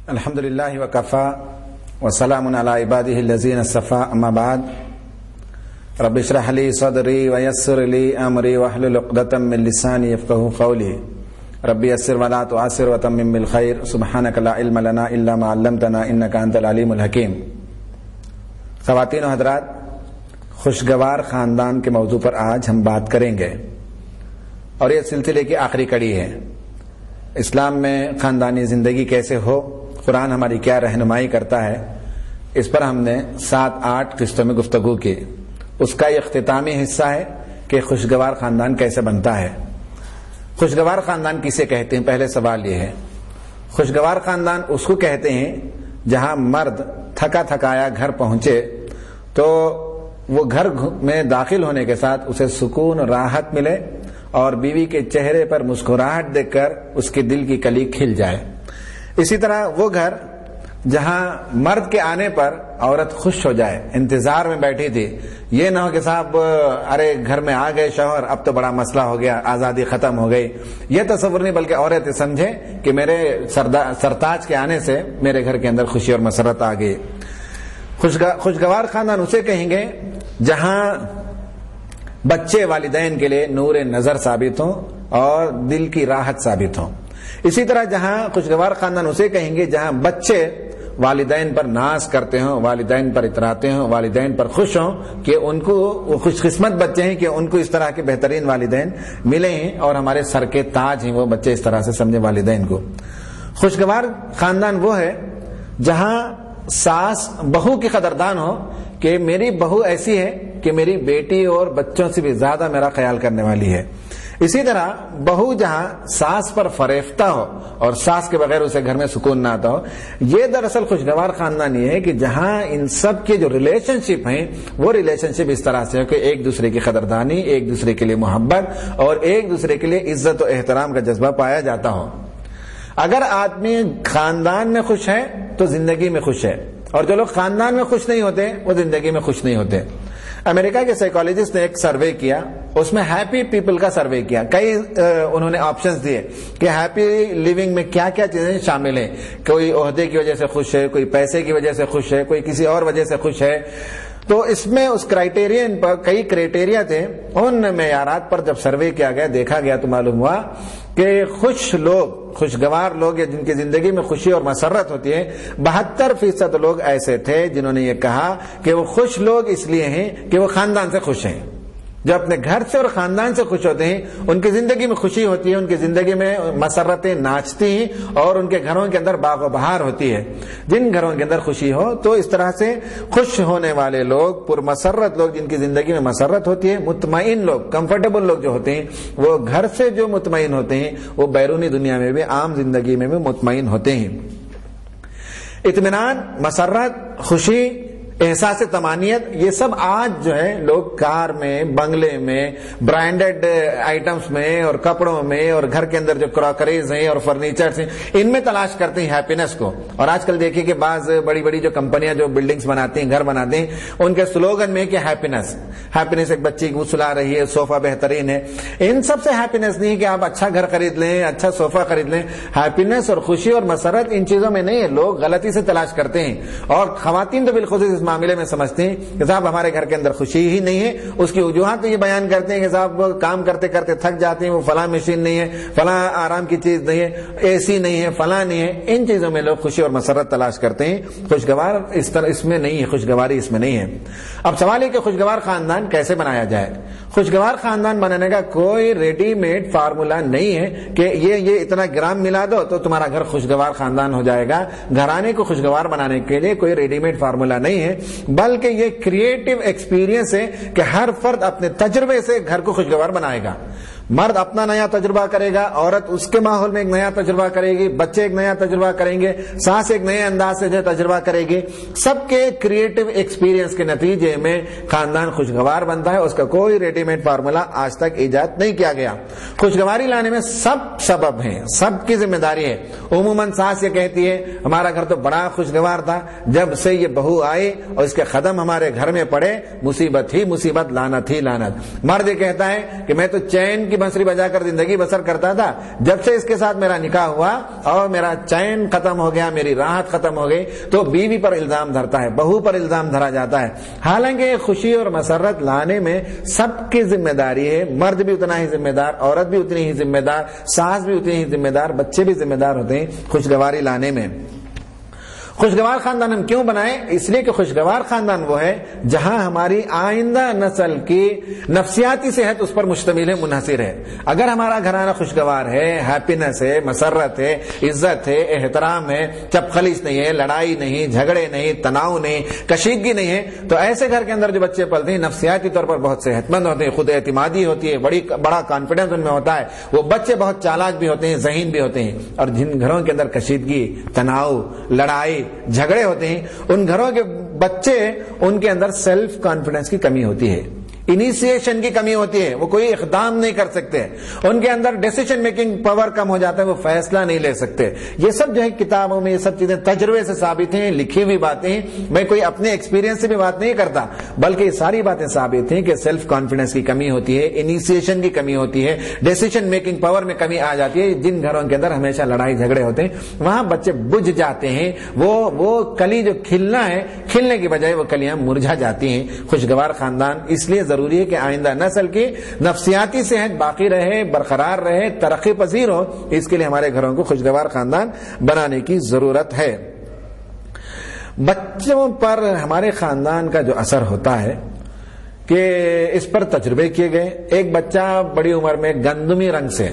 الحمد للہ وکفا وسلام علی عبادہ الذین اصطفی اما بعد رب اشرح لی صدری ویسر لی امری واحلل عقدۃ من لسانی یفقهوا قولی رب یسر ولا تعسر وتمم بالخیر سبحانک لا علم لنا الا ما علمتنا انک انت العلیم الحکیم۔ خواتین و حضرات، خوشگوار خاندان کے موضوع پر آج ہم بات کریں گے اور یہ سلسلے کی آخری کڑی ہے۔ اسلام میں خاندانی زندگی کیسے ہو، قرآن ہماری کیا رہنمائی کرتا ہے، اس پر ہم نے 7-8 قسطوں میں گفتگو کی۔ اس کا یہ اختتامی حصہ ہے کہ خوشگوار خاندان کیسے بنتا ہے۔ خوشگوار خاندان کسے کہتے ہیں؟ پہلے سوال یہ ہے۔ خوشگوار خاندان اس کو کہتے ہیں جہاں مرد تھکا تھکایا گھر پہنچے تو وہ گھر میں داخل ہونے کے ساتھ اسے سکون اور راحت ملے اور بیوی کے چہرے پر مسکراہٹ دیکھ کر اس کے دل کی کلی کھل جائے۔ اسی طرح وہ گھر جہاں مرد کے آنے پر عورت خوش ہو جائے، انتظار میں بیٹھی تھی، یہ نہ ہو کہ صاحب ارے گھر میں آ گئے شوہر، اب تو بڑا مسئلہ ہو گیا، آزادی ختم ہو گئی، یہ تصور نہیں، بلکہ عورت سمجھے کہ میرے سرتاج کے آنے سے میرے گھر کے اندر خوشی اور مسرت آ گئی۔ خوشگوار خاندان اسے کہیں گے جہاں بچے والدین کے لیے نور نظر ثابت ہوں اور دل کی راحت ثابت ہوں۔ اسی طرح جہاں خوشگوار خاندان اسے کہیں گے جہاں بچے والدین پر ناز کرتے ہوں، والدین پر اتراتے ہوں، والدین پر خوش ہوں کہ ان کو وہ خوش قسمت بچے ہیں کہ ان کو اس طرح کے بہترین والدین ملے ہیں اور ہمارے سر کے تاج ہیں وہ بچے، اس طرح سے سمجھے والدین کو۔ خوشگوار خاندان وہ ہے جہاں ساس بہو کی قدردان ہو کہ میری بہو ایسی ہے کہ میری بیٹی اور بچوں سے بھی زیادہ میرا خیال کرنے والی ہے۔ اسی طرح بہو جہاں ساس پر فریفتہ ہو اور ساس کے بغیر اسے گھر میں سکون نہ آتا ہو۔ یہ دراصل خوشگوار خاندان یہ ہے کہ جہاں ان سب کے جو ریلیشن شپ ہیں وہ ریلیشن شپ اس طرح سے ہو کہ ایک دوسرے کی قدردانی، ایک دوسرے کے لیے محبت اور ایک دوسرے کے لیے عزت و احترام کا جذبہ پایا جاتا ہو۔ اگر آدمی خاندان میں خوش ہے تو زندگی میں خوش ہے، اور جو لوگ خاندان میں خوش نہیں ہوتے وہ زندگی میں خوش نہیں ہوتے۔ امریکہ کے سائیکالوجسٹ نے ایک سروے کیا، اس میں ہیپی پیپل کا سروے کیا۔ کئی انہوں نے آپشنز دیے کہ ہیپی لیونگ میں کیا کیا چیزیں شامل ہیں۔ کوئی عہدے کی وجہ سے خوش ہے، کوئی پیسے کی وجہ سے خوش ہے، کوئی کسی اور وجہ سے خوش ہے۔ تو اس میں اس کرائٹیرین پر کئی کرائٹیریا تھے، ان معیارات پر جب سروے کیا گیا، دیکھا گیا تو معلوم ہوا کہ خوش لوگ، خوشگوار لوگ یا جن کی زندگی میں خوشی اور مسرت ہوتی ہے، 72% لوگ ایسے تھے جنہوں نے یہ کہا کہ وہ خوش لوگ اس لیے ہیں کہ وہ خاندان سے خوش ہیں۔ جو اپنے گھر سے اور خاندان سے خوش ہوتے ہیں ان کی زندگی میں خوشی ہوتی ہے، ان کی زندگی میں مسرتیں ناچتی ہیں اور ان کے گھروں کے اندر باغ و بہار ہوتی ہے۔ جن گھروں کے اندر خوشی ہو تو اس طرح سے خوش ہونے والے لوگ، پرمسرت لوگ، جن کی زندگی میں مسرت ہوتی ہے، مطمئن لوگ، کمفرٹیبل لوگ جو ہوتے ہیں، وہ گھر سے جو مطمئن ہوتے ہیں وہ بیرونی دنیا میں بھی، عام زندگی میں بھی مطمئن ہوتے ہیں۔ اطمینان، مسرت، خوشی، احساس طمانینت، یہ سب آج جو ہے لوگ کار میں، بنگلے میں، برانڈڈ آئٹمس میں اور کپڑوں میں اور گھر کے اندر جو کراکریز ہیں اور فرنیچرز ہیں ان میں تلاش کرتے ہیں ہیپینس کو۔ اور آج کل دیکھیے کہ بعض بڑی بڑی جو کمپنیاں جو بلڈنگز بناتی ہیں، گھر بناتے ہیں، ان کے سلوگن میں کہ ہیپینس ایک بچی کو سلا رہی ہے، صوفہ بہترین ہے۔ ان سب سے ہیپینس نہیں کہ آپ اچھا گھر خرید لیں، اچھا صوفہ خرید لیں۔ ہیپینس اور خوشی اور مسرت ان چیزوں میں نہیں ہے، لوگ غلطی سے تلاش کرتے ہیں۔ اور خواتین تو بالخصوص اس معاملے میں سمجھتے ہیں کہ صاحب ہمارے گھر کے اندر خوشی ہی نہیں ہے۔ اس کی وجوہات یہ بیان کرتے ہیں کہ صاحب کام کرتے کرتے تھک جاتے ہیں، وہ فلاں مشین نہیں ہے، فلاں آرام کی چیز نہیں ہے، اے سی نہیں ہے، فلاں نہیں ہے۔ ان چیزوں میں لوگ خوشی اور مسرت تلاش کرتے ہیں۔ خوشگوار اس طرح اس میں نہیں ہے، خوشگواری اس میں نہیں ہے۔ اب سوال ہے کہ خوشگوار خاندان کیسے بنایا جائے؟ خوشگوار خاندان بنانے کا کوئی ریڈی میڈ فارمولا نہیں ہے کہ یہ اتنا گرام ملا دو تو تمہارا گھر خوشگوار خاندان ہو جائے گا۔ گھرانے کو خوشگوار بنانے کے لیے کوئی ریڈی میڈ فارمولا نہیں ہے، بلکہ یہ کریٹو ایکسپیرینس ہے کہ ہر فرد اپنے تجربے سے گھر کو خوشگوار بنائے گا۔ مرد اپنا نیا تجربہ کرے گا، عورت اس کے ماحول میں ایک نیا تجربہ کرے گی، بچے ایک نیا تجربہ کریں گے، ساس ایک نئے انداز سے جو تجربہ کرے گی۔ سب کے کریٹو ایکسپیرینس کے نتیجے میں خاندان خوشگوار بنتا ہے۔ اس کا کوئی ریڈی میڈ فارمولا آج تک ایجاد نہیں کیا گیا۔ خوشگواری لانے میں سب سبب ہیں، سب کی ذمہ داری ہے۔ عموماً ساس یہ کہتی ہے ہمارا گھر تو بڑا خوشگوار تھا، جب سے یہ بہو آئی اور اس کے قدم ہمارے گھر میں پڑے مصیبت ہی مصیبت، لعنت ہی لعنت۔ مرد یہ کہتا ہے کہ میں تو چین کی بنسری بجا کر زندگی بسر کرتا تھا. جب سے اس کے ساتھ میرا نکاح ہوا اور میرا چین ختم ہو گیا, میری راحت ختم ہو گئی, تو بیوی پر الزام دھرتا ہے, بہو پر الزام دھرا جاتا ہے. حالانکہ خوشی اور مسرت لانے میں سب کی ذمہ داری ہے. مرد بھی اتنا ہی ذمہ دار, عورت بھی اتنی ہی ذمہ دار, ساس بھی اتنی ہی ذمہ دار, بچے بھی ذمہ دار ہوتے ہیں خوشگواری لانے میں. خوشگوار خاندان ہم کیوں بنائیں؟ اس لیے کہ خوشگوار خاندان وہ ہے جہاں ہماری آئندہ نسل کی نفسیاتی صحت اس پر مشتمل ہے, منحصر ہے. اگر ہمارا گھرانہ خوشگوار ہے, ہیپینس ہے, مسرت ہے, عزت ہے, احترام ہے, چپ خلیج نہیں ہے, لڑائی نہیں, جھگڑے نہیں, تناؤ نہیں, کشیدگی نہیں ہے, تو ایسے گھر کے اندر جو بچے پلتے ہیں نفسیاتی طور پر بہت صحت مند ہوتے ہیں, خود اعتمادی ہوتی ہے, بڑا کانفیڈنس ان میں ہوتا ہے. وہ بچے بہت چالاک بھی ہوتے ہیں, ذہین بھی ہوتے ہیں. اور جن گھروں کے اندر کشیدگی, تناؤ, لڑائی, جھگڑے ہوتے ہیں, ان گھروں کے بچے, ان کے اندر سیلف کانفیڈنس کی کمی ہوتی ہے, انیشیشن کی کمی ہوتی ہے, وہ کوئی اقدام نہیں کر سکتے, ان کے اندر ڈیسیشن میکنگ پاور کم ہو جاتا ہے, وہ فیصلہ نہیں لے سکتے. یہ سب جو ہے کتابوں میں یہ سب چیزیں تجربے سے ثابت ہیں, لکھی ہوئی باتیں ہیں. میں کوئی اپنے ایکسپیرینس سے بھی بات نہیں کرتا, بلکہ یہ ساری باتیں ثابت ہیں کہ سیلف کانفیڈنس کی کمی ہوتی ہے, انیشیشن کی کمی ہوتی ہے, ڈیسیشن میکنگ پاور میں کمی آ جاتی ہے. جن گھروں کے اندر ہمیشہ لڑائی جھگڑے ہوتے ہیں وہاں بچے بجھ جاتے ہیں, وہ کلی جو کھلنا ہے, کھلنے کی بجائے وہ کلیاں مرجھا جاتی ہیں. خوشگوار خاندان اس لیے ضروری ہے کہ آئندہ نسل کی نفسیاتی صحت باقی رہے, برقرار رہے, ترقی پذیر ہو. اس کے لیے ہمارے گھروں کو خوشگوار خاندان بنانے کی ضرورت ہے. بچوں پر ہمارے خاندان کا جو اثر ہوتا ہے کہ اس پر تجربے کیے گئے. ایک بچہ بڑی عمر میں گندمی رنگ سے,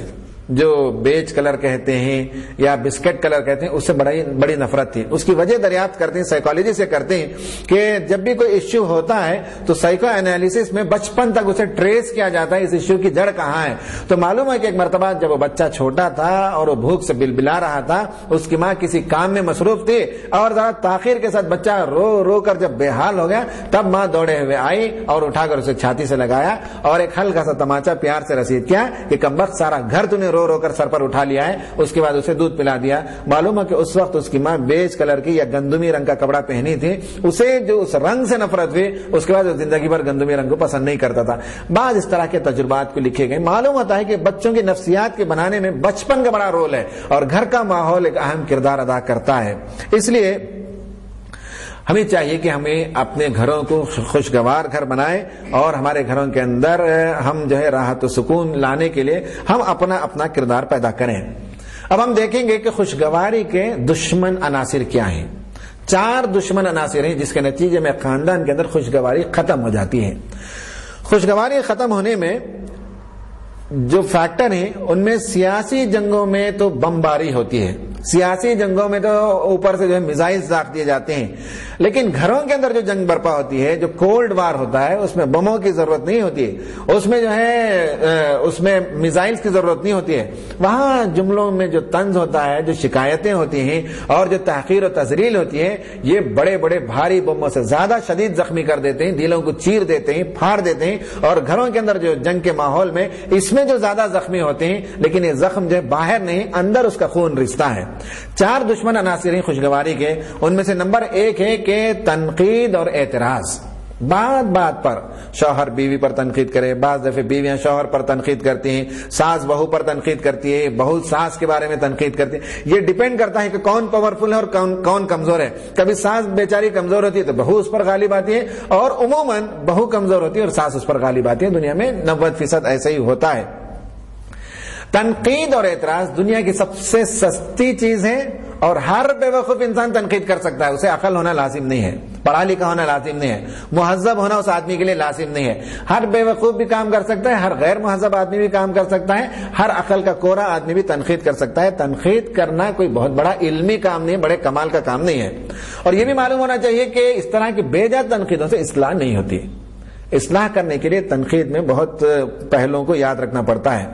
جو بیج کلر کہتے ہیں یا بسکٹ کلر کہتے ہیں, اس سے بڑی نفرت تھی. اس کی وجہ دریافت کرتے ہیں, سائیکالوجی سے کرتے ہیں کہ جب بھی کوئی ایشو ہوتا ہے تو سائیکو انالیسس میں بچپن تک اسے ٹریس کیا جاتا ہے اس ایشو کی جڑ کہاں ہے. تو معلوم ہے کہ ایک مرتبہ جب وہ بچہ چھوٹا تھا اور وہ بھوک سے بلبلا رہا تھا, اس کی ماں کسی کام میں مصروف تھی اور ذرا تاخیر کے ساتھ بچہ رو رو کر جب بے حال ہو گیا, تب ماں دوڑے ہوئے آئی اور اٹھا کر اسے چھاتی سے لگایا اور ایک ہلکا سا تماچا پیار سے رسید کیا کہ کمبخت سارا گھر تو نے رو رو کر سر پر اٹھا لیا ہے. اس کے بعد اسے دودھ پلا دیا. معلوم ہے کہ اس وقت اس کی ماں بیج کلر کی یا گندمی رنگ کا کپڑا پہنی تھی, اسے جو اس رنگ سے نفرت ہوئی, اس کے بعد زندگی بھر گندمی رنگ کو پسند نہیں کرتا تھا. بعض اس طرح کے تجربات کو لکھے گئے. معلوم ہوتا ہے کہ بچوں کی نفسیات کے بنانے میں بچپن کا بڑا رول ہے اور گھر کا ماحول ایک اہم کردار ادا کرتا ہے. اس لیے ہمیں چاہیے کہ ہمیں اپنے گھروں کو خوشگوار گھر بنائیں اور ہمارے گھروں کے اندر ہم جو ہے راحت و سکون لانے کے لیے ہم اپنا کردار پیدا کریں. اب ہم دیکھیں گے کہ خوشگواری کے دشمن عناصر کیا ہیں. 4 دشمن عناصر ہیں جس کے نتیجے میں خاندان کے اندر خوشگواری ختم ہو جاتی ہے. خوشگواری ختم ہونے میں جو فیکٹر ہیں ان میں سیاسی جنگوں میں تو بمباری ہوتی ہے. سیاسی جنگوں میں تو اوپر سے جو ہے میزائل داغ دیے جاتے ہیں, لیکن گھروں کے اندر جو جنگ برپا ہوتی ہے, جو کولڈ وار ہوتا ہے, اس میں بموں کی ضرورت نہیں ہوتی ہے, اس میں جو ہے اس میں میزائلز کی ضرورت نہیں ہوتی ہے. وہاں جملوں میں جو طنز ہوتا ہے, جو شکایتیں ہوتی ہیں اور جو تحقیر و تذلیل ہوتی ہے, یہ بڑے بڑے بھاری بموں سے زیادہ شدید زخمی کر دیتے ہیں, دلوں کو چیر دیتے ہیں, پھاڑ دیتے ہیں. اور گھروں کے اندر جو جنگ کے ماحول میں اس میں جو زیادہ زخمی ہوتے ہیں, لیکن یہ زخم جو ہے باہر نہیں, اندر اس کا خون رشتہ ہے. 4 دشمن عناصر ہیں خوشگواری کے. ان میں سے نمبر 1 ہے کہ تنقید اور اعتراض. بات پر شوہر بیوی پر تنقید کرے, بعض دفعہ بیویاں شوہر پر تنقید کرتی ہیں, ساس بہو پر تنقید کرتی ہے, بہو ساس کے بارے میں تنقید کرتی ہے. یہ ڈیپینڈ کرتا ہے کہ کون پاورفل ہے اور کون کمزور ہے. کبھی ساس بیچاری کمزور ہوتی ہے تو بہو اس پر غالب آتی ہے, اور عموماً بہو کمزور ہوتی ہے اور ساس اس پر غالب آتی ہے. دنیا میں 90% ایسا ہی ہوتا ہے. تنقید اور اعتراض دنیا کی سب سے سستی چیز ہے اور ہر بے وقوف انسان تنقید کر سکتا ہے. اسے عقل ہونا لازم نہیں ہے, پڑھا لکھا ہونا لازم نہیں ہے, مہذب ہونا اس آدمی کے لیے لازم نہیں ہے. ہر بے وقوف بھی کام کر سکتا ہے, ہر غیر مہذب آدمی بھی کام کر سکتا ہے, ہر عقل کا کورا آدمی بھی تنقید کر سکتا ہے. تنقید کرنا کوئی بہت بڑا علمی کام نہیں, بڑے کمال کا کام نہیں ہے. اور یہ بھی معلوم ہونا چاہیے کہ اس طرح کی بے جا تنقیدوں سے اصلاح نہیں ہوتی. اصلاح کرنے کے لیے تنقید میں بہت پہلوؤں کو یاد رکھنا پڑتا ہے.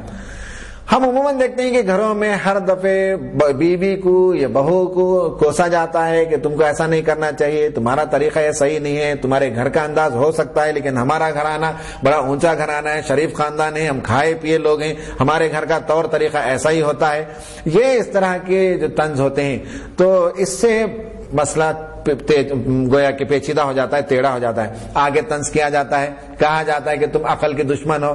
ہم عموماً دیکھتے ہیں کہ گھروں میں ہر دفعے بیوی کو یا بہو کو کوسا جاتا ہے کہ تم کو ایسا نہیں کرنا چاہیے, تمہارا طریقہ یہ صحیح نہیں ہے, تمہارے گھر کا انداز ہو سکتا ہے لیکن ہمارا گھرانہ بڑا اونچا گھرانہ ہے, شریف خاندان ہے, ہم کھائے پیے لوگ ہیں, ہمارے گھر کا طور طریقہ ایسا ہی ہوتا ہے. یہ اس طرح کے جو طنز ہوتے ہیں تو اس سے مسئلہ گویا کہ پیچیدہ ہو جاتا ہے, ٹیڑھا ہو جاتا ہے. آگے طنز کیا جاتا ہے, کہا جاتا ہے کہ تم عقل کے دشمن ہو,